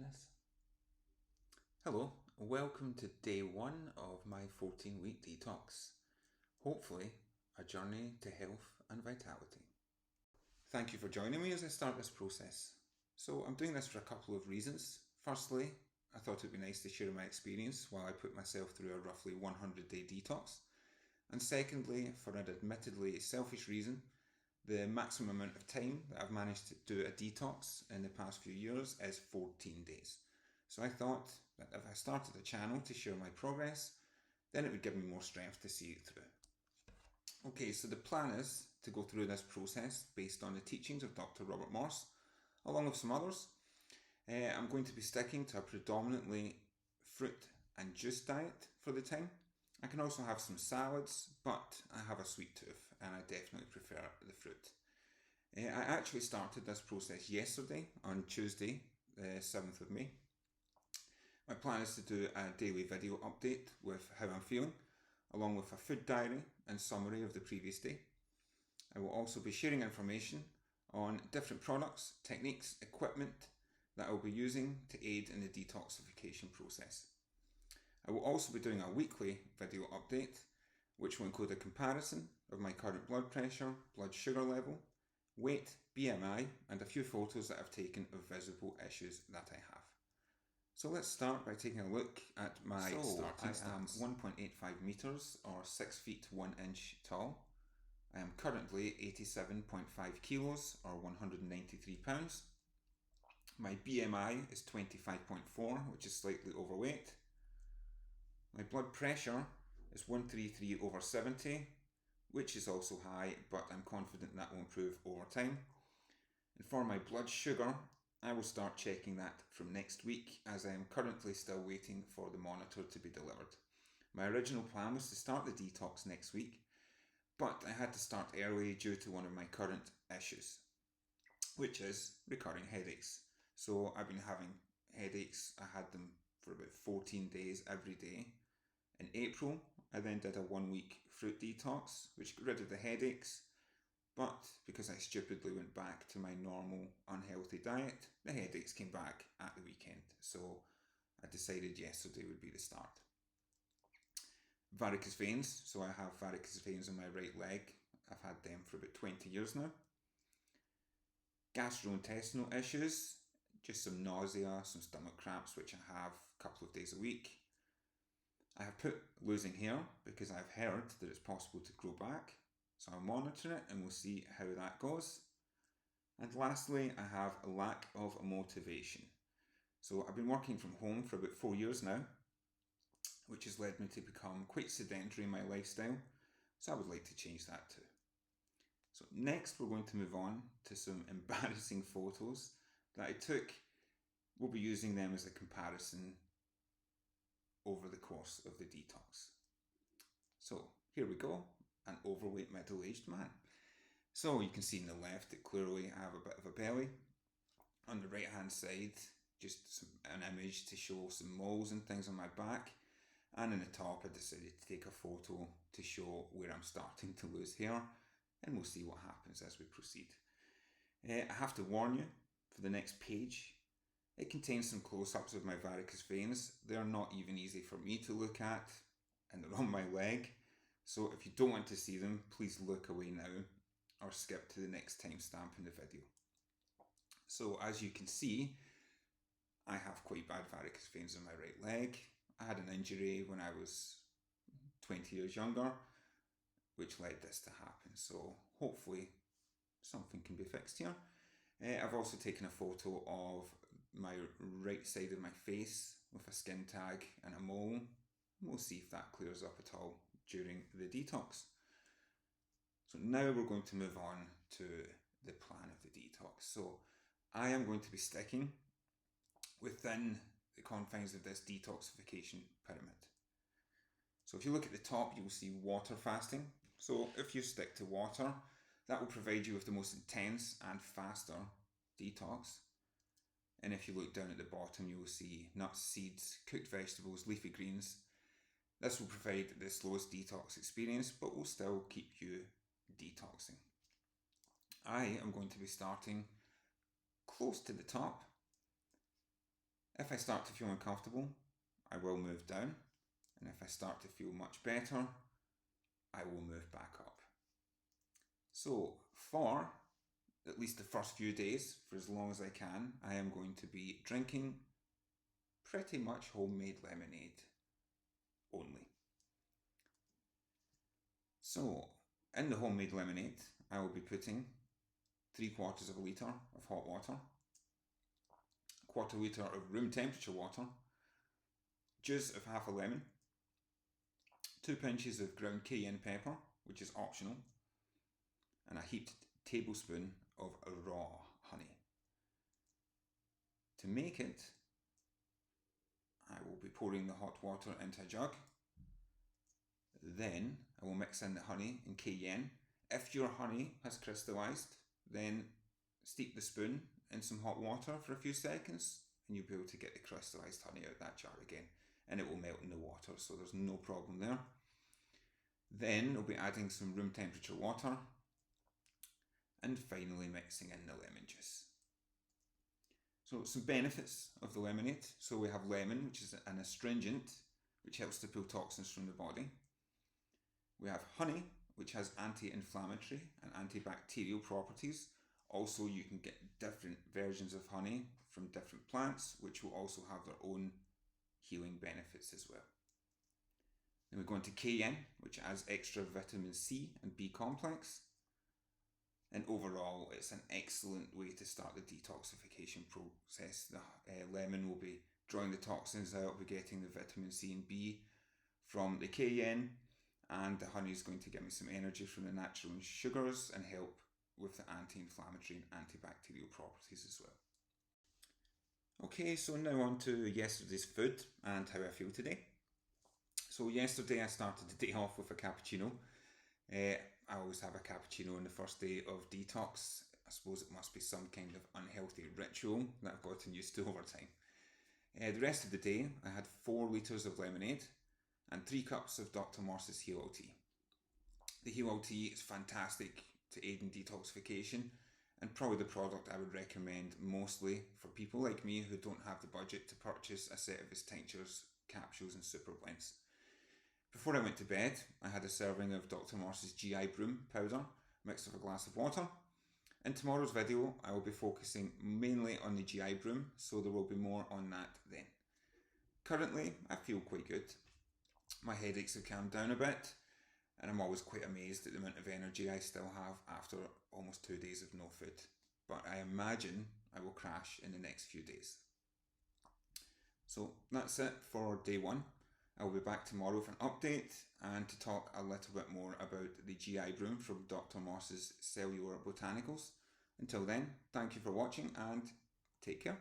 this. Hello, welcome to day 1 of my 14-week detox. Hopefully, a journey to health and vitality. Thank you for joining me as I start this process. So I'm doing this for a couple of reasons. Firstly, I thought it would be nice to share my experience while I put myself through a roughly 100-day detox. And secondly, for an admittedly selfish reason, the maximum amount of time that I've managed to do a detox in the past few years is 14 days. So I thought that if I started a channel to share my progress, then it would give me more strength to see it through. Okay, so the plan is to go through this process based on the teachings of Dr. Robert Morse, along with some others. I'm going to be sticking to a predominantly fruit and juice diet for the time. I can also have some salads, but I have a sweet tooth and I definitely prefer the fruit. I actually started this process yesterday on Tuesday, the 7th of May. My plan is to do a daily video update with how I'm feeling, along with a food diary and summary of the previous day. I will also be sharing information on different products, techniques, equipment that I will be using to aid in the detoxification process. I will also be doing a weekly video update, which will include a comparison of my current blood pressure, blood sugar level, weight, BMI, and a few photos that I've taken of visible issues that I have. So let's start by taking a look at my starting stats. I am 1.85 metres or 6 feet 1 inch tall. I am currently 87.5 kilos or 193 pounds. My BMI is 25.4, which is slightly overweight. My blood pressure is 133/70, which is also high, but I'm confident that will improve over time. And for my blood sugar, I will start checking that from next week, as I am currently still waiting for the monitor to be delivered. My original plan was to start the detox next week, but I had to start early due to one of my current issues, which is recurring headaches. So I've been having headaches. I had them for about 14 days every day. In April, I then did a 1-week fruit detox, which got rid of the headaches, but because I stupidly went back to my normal unhealthy diet, the headaches came back at the weekend. So I decided yesterday would be the start. Varicose veins. So I have varicose veins in my right leg. I've had them for about 20 years now. Gastrointestinal issues, just some nausea, some stomach cramps, which I have a couple of days a week. I have put losing hair because I've heard that it's possible to grow back. So I'll monitor it and we'll see how that goes. And lastly, I have a lack of motivation. So I've been working from home for about 4 years now, which has led me to become quite sedentary in my lifestyle. So I would like to change that too. So next we're going to move on to some embarrassing photos that I took. We'll be using them as a comparison over the course of the detox. So here we go, an overweight middle-aged man. So you can see on the left that clearly I have a bit of a belly. On the right hand side, just an image to show some moles and things on my back. And in the top I decided to take a photo to show where I'm starting to lose hair, and we'll see what happens as we proceed. I have to warn you, for the next page, it contains some close-ups of my varicose veins. They're not even easy for me to look at, and they're on my leg. So if you don't want to see them, please look away now or skip to the next timestamp in the video. So as you can see, I have quite bad varicose veins in my right leg. I had an injury when I was 20 years younger, which led this to happen. So hopefully something can be fixed here. I've also taken a photo of my right side of my face with a skin tag and a mole. We'll see if that clears up at all during the detox. So now we're going to move on to the plan of the detox. So I am going to be sticking within the confines of this detoxification pyramid. So if you look at the top, you will see water fasting. So if you stick to water, that will provide you with the most intense and faster detox. And if you look down at the bottom, you will see nuts, seeds, cooked vegetables, leafy greens. This will provide the slowest detox experience, but will still keep you detoxing. I am going to be starting close to the top. If I start to feel uncomfortable, I will move down, and if I start to feel much better, I will move back up. So for at least the first few days, for as long as I can, I am going to be drinking pretty much homemade lemonade only. So in the homemade lemonade, I will be putting 3/4 of a litre of hot water, 1/4 litre of room temperature water, juice of half a lemon, 2 pinches of ground cayenne pepper, which is optional, and a heaped tablespoon of raw honey. To make it, I will be pouring the hot water into a jug. Then I will mix in the honey and cayenne. If your honey has crystallized, then steep the spoon in some hot water for a few seconds and you'll be able to get the crystallized honey out of that jar again, and it will melt in the water, so there's no problem there. Then we'll be adding some room temperature water and finally mixing in the lemon juice. So some benefits of the lemonade. So we have lemon, which is an astringent, which helps to pull toxins from the body. We have honey, which has anti-inflammatory and antibacterial properties. Also, you can get different versions of honey from different plants, which will also have their own healing benefits as well. Then we go into cayenne, which adds extra vitamin C and B complex. And overall, it's an excellent way to start the detoxification process. The lemon will be drawing the toxins out, we're getting the vitamin C and B from the cayenne, and the honey is going to give me some energy from the natural sugars and help with the anti-inflammatory and antibacterial properties as well. Okay, so now on to yesterday's food and how I feel today. So yesterday I started the day off with a cappuccino. I always have a cappuccino on the first day of detox. I suppose it must be some kind of unhealthy ritual that I've gotten used to over time. The rest of the day I had 4 litres of lemonade and 3 cups of Dr. Morse's Heal All Tea. The Heal All Tea is fantastic to aid in detoxification and probably the product I would recommend mostly for people like me who don't have the budget to purchase a set of his tinctures, capsules and super blends. Before I went to bed, I had a serving of Dr. Morse's GI Broom powder mixed with a glass of water. In tomorrow's video, I will be focusing mainly on the GI Broom, so there will be more on that then. Currently, I feel quite good. My headaches have calmed down a bit, and I'm always quite amazed at the amount of energy I still have after almost 2 days of no food. But I imagine I will crash in the next few days. So that's it for day 1. I will be back tomorrow with an update and to talk a little bit more about the GI Broom from Dr. Morse's Cellular Botanicals. Until then, thank you for watching and take care.